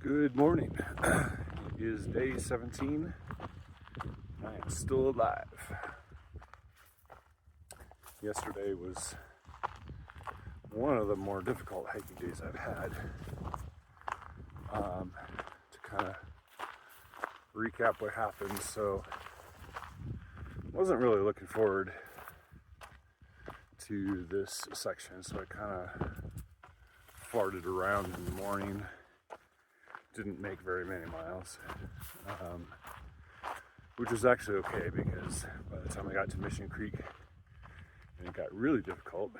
Good morning. It is day 17. I am still alive. Yesterday was one of the more difficult hiking days I've had. To kind of recap what happened, so wasn't really looking forward to this section, so I kind of farted around in the morning. Didn't make very many miles, which was actually okay because by the time I got to Mission Creek and it got really difficult,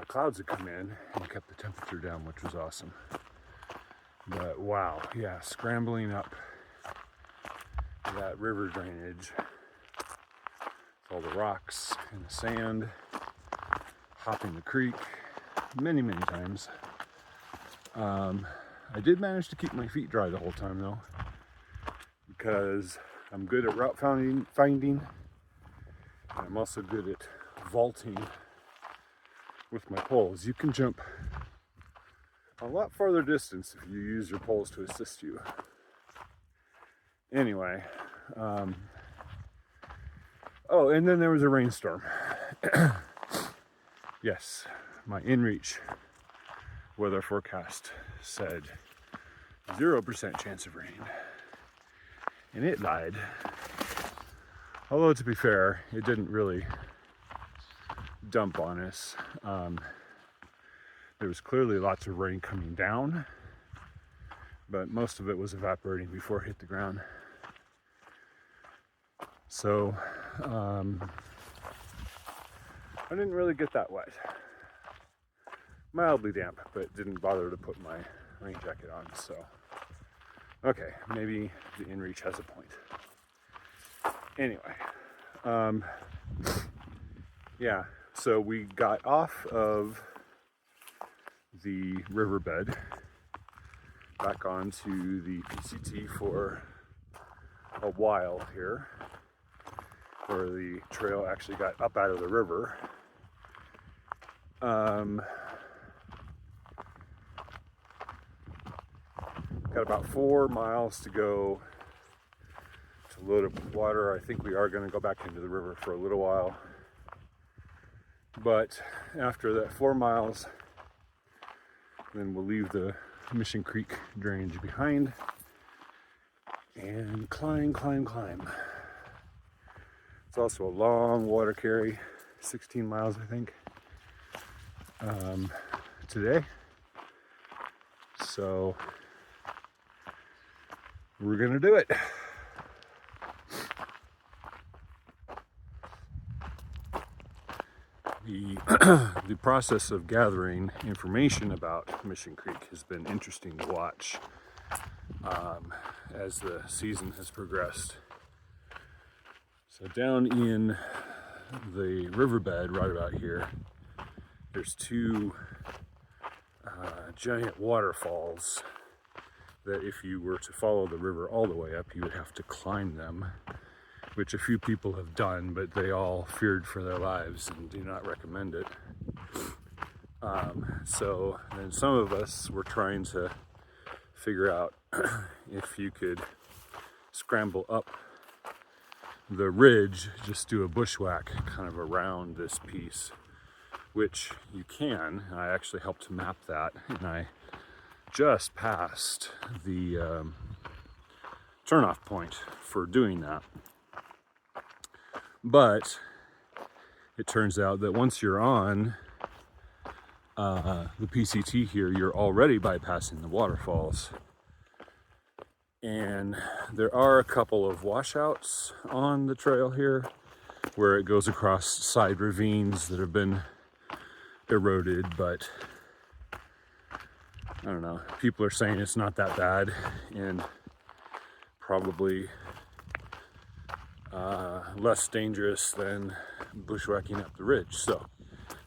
clouds had come in and kept the temperature down, which was awesome. But wow, yeah, scrambling up that river drainage, all the rocks and the sand, hopping the creek many times. I did manage to keep my feet dry the whole time though, because I'm good at route finding, and I'm also good at vaulting with my poles. You can jump a lot farther distance if you use your poles to assist you. Anyway, oh, and then there was a rainstorm. Yes, my inReach weather forecast said 0% chance of rain, and it lied. Although to be fair, it didn't really dump on us. There was clearly lots of rain coming down, but most of it was evaporating before it hit the ground. So I didn't really get that wet. Mildly damp, but didn't bother to put my rain jacket on, so okay, maybe the inReach has a point. Anyway, yeah, so we got off of the riverbed back onto the PCT for a while here, where the trail actually got up out of the river. Got about 4 miles to go to load up with water. I think we are going to go back into the river for a little while. But after that 4 miles, then we'll leave the Mission Creek drainage behind and climb. It's also a long water carry, 16 miles I think, today. So we're gonna do it. The process of gathering information about Mission Creek has been interesting to watch as the season has progressed. So down in the riverbed right about here, there's two giant waterfalls that if you were to follow the river all the way up, you would have to climb them, which a few people have done, but they all feared for their lives and do not recommend it. So then some of us were trying to figure out if you could scramble up the ridge, just do a bushwhack kind of around this piece, which you can. I actually helped to map that, and I just passed the turnoff point for doing that. But it turns out that once you're on the PCT here, you're already bypassing the waterfalls. And there are a couple of washouts on the trail here where it goes across side ravines that have been eroded, but I don't know, people are saying it's not that bad and probably less dangerous than bushwhacking up the ridge. So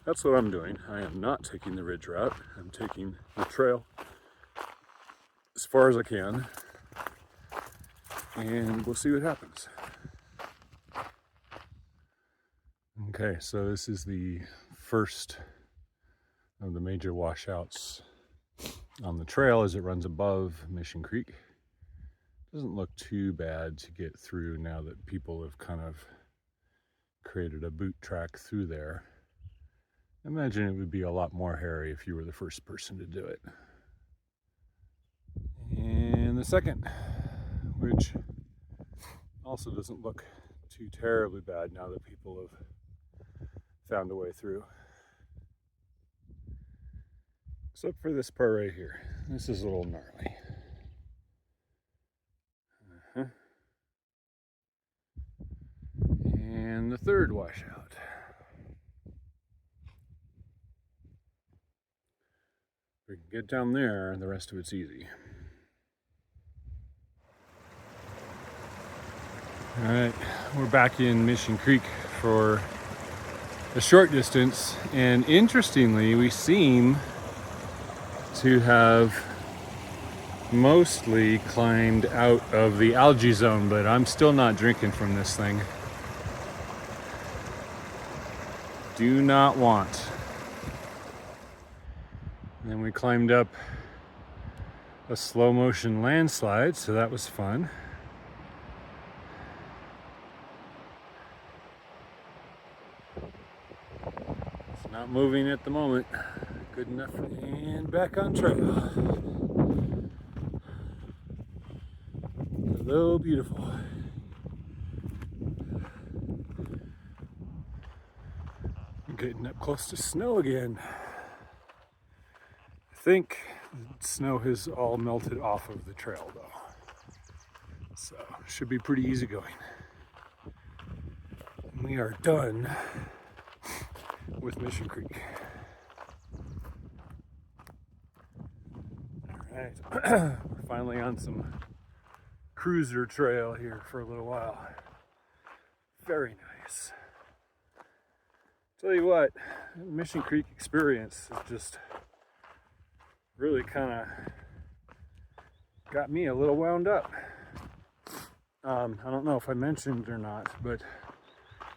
that's what I'm doing. I am not taking the ridge route. I'm taking the trail as far as I can, and we'll see what happens. Okay, so this is the first of the major washouts on the trail as it runs above Mission Creek. Doesn't look too bad to get through now that people have kind of created a boot track through there. I imagine it would be a lot more hairy if you were the first person to do it. And the second, which also doesn't look too terribly bad now that people have found a way through. Except for this part right here. This is a little gnarly. And the third washout. We can get down there and the rest of it's easy. All right, we're back in Mission Creek for a short distance, and interestingly, we seem to have mostly climbed out of the algae zone, but I'm still not drinking from this thing. Do not want. And then we climbed up a slow motion landslide, so that was fun. It's not moving at the moment. Good enough. And back on trail. Hello, beautiful. Getting up close to snow again. I think the snow has all melted off of the trail though. So should be pretty easy going. And we are done with Mission Creek. All right, we're finally on some cruiser trail here for a little while. Very nice. Tell you what, Mission Creek experience has just really kind of got me a little wound up. I don't know if I mentioned or not, but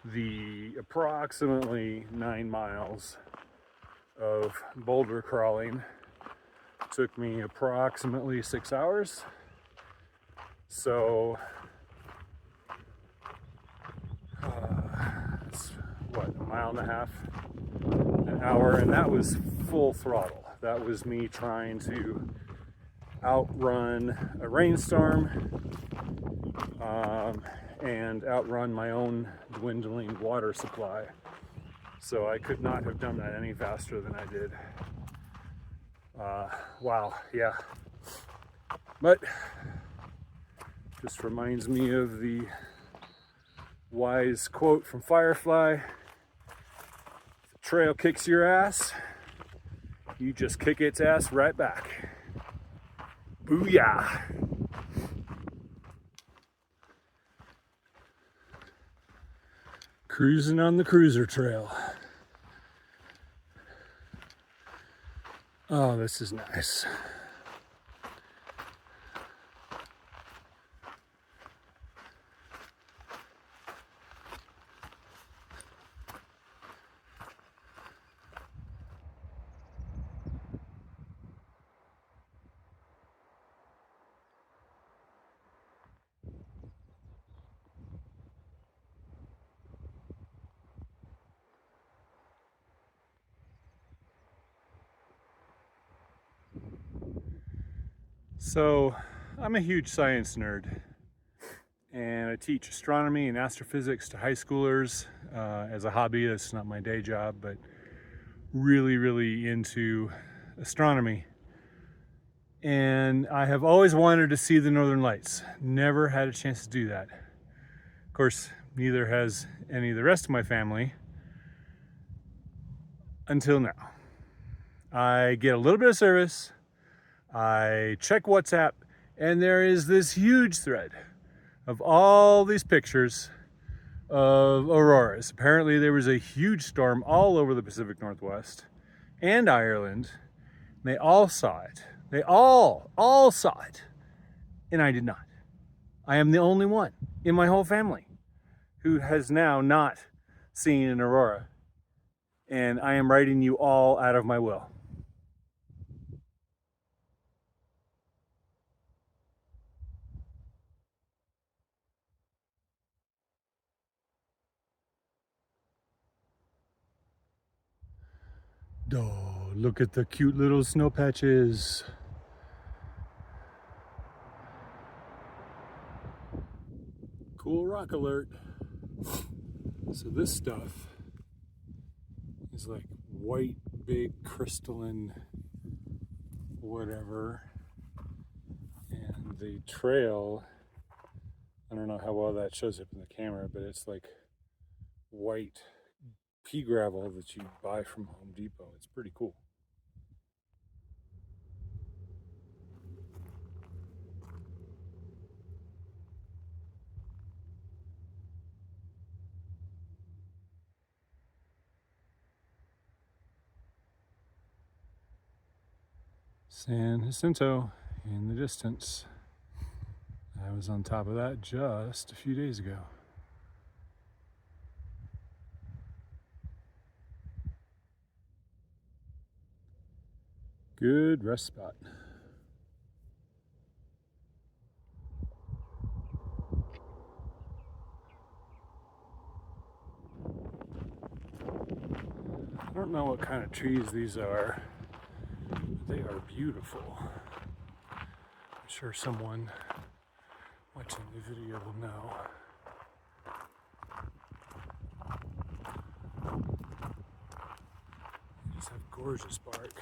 the approximately 9 miles of boulder crawling took me approximately 6 hours. So it's what, a mile and a half, an hour, and that was full throttle. That was me trying to outrun a rainstorm and outrun my own dwindling water supply. So I could not have done that any faster than I did. Wow, yeah. But just reminds me of the wise quote from Firefly: "If the trail kicks your ass, you just kick its ass right back." Booyah! Cruising on the cruiser trail. Oh, this is nice. So, I'm a huge science nerd, and I teach astronomy and astrophysics to high schoolers as a hobby. That's not my day job, but really into astronomy. And I have always wanted to see the Northern Lights. Never had a chance to do that. Of course, neither has any of the rest of my family until now. I get a little bit of service, I check WhatsApp, and there is this huge thread of all these pictures of auroras. Apparently there was a huge storm all over the Pacific Northwest and Ireland. They all saw it. They all saw it. And I did not. I am the only one in my whole family who has now not seen an aurora. And I am writing you all out of my will. Oh, look at the cute little snow patches. Cool rock alert. So this stuff is like white, big, crystalline, whatever. And the trail, I don't know how well that shows up in the camera, but it's like white pea gravel that you buy from Home Depot. It's pretty cool. San Jacinto in the distance. I was on top of that just a few days ago. Good rest spot. I don't know what kind of trees these are. They are beautiful. I'm sure someone watching the video will know. They just have gorgeous bark.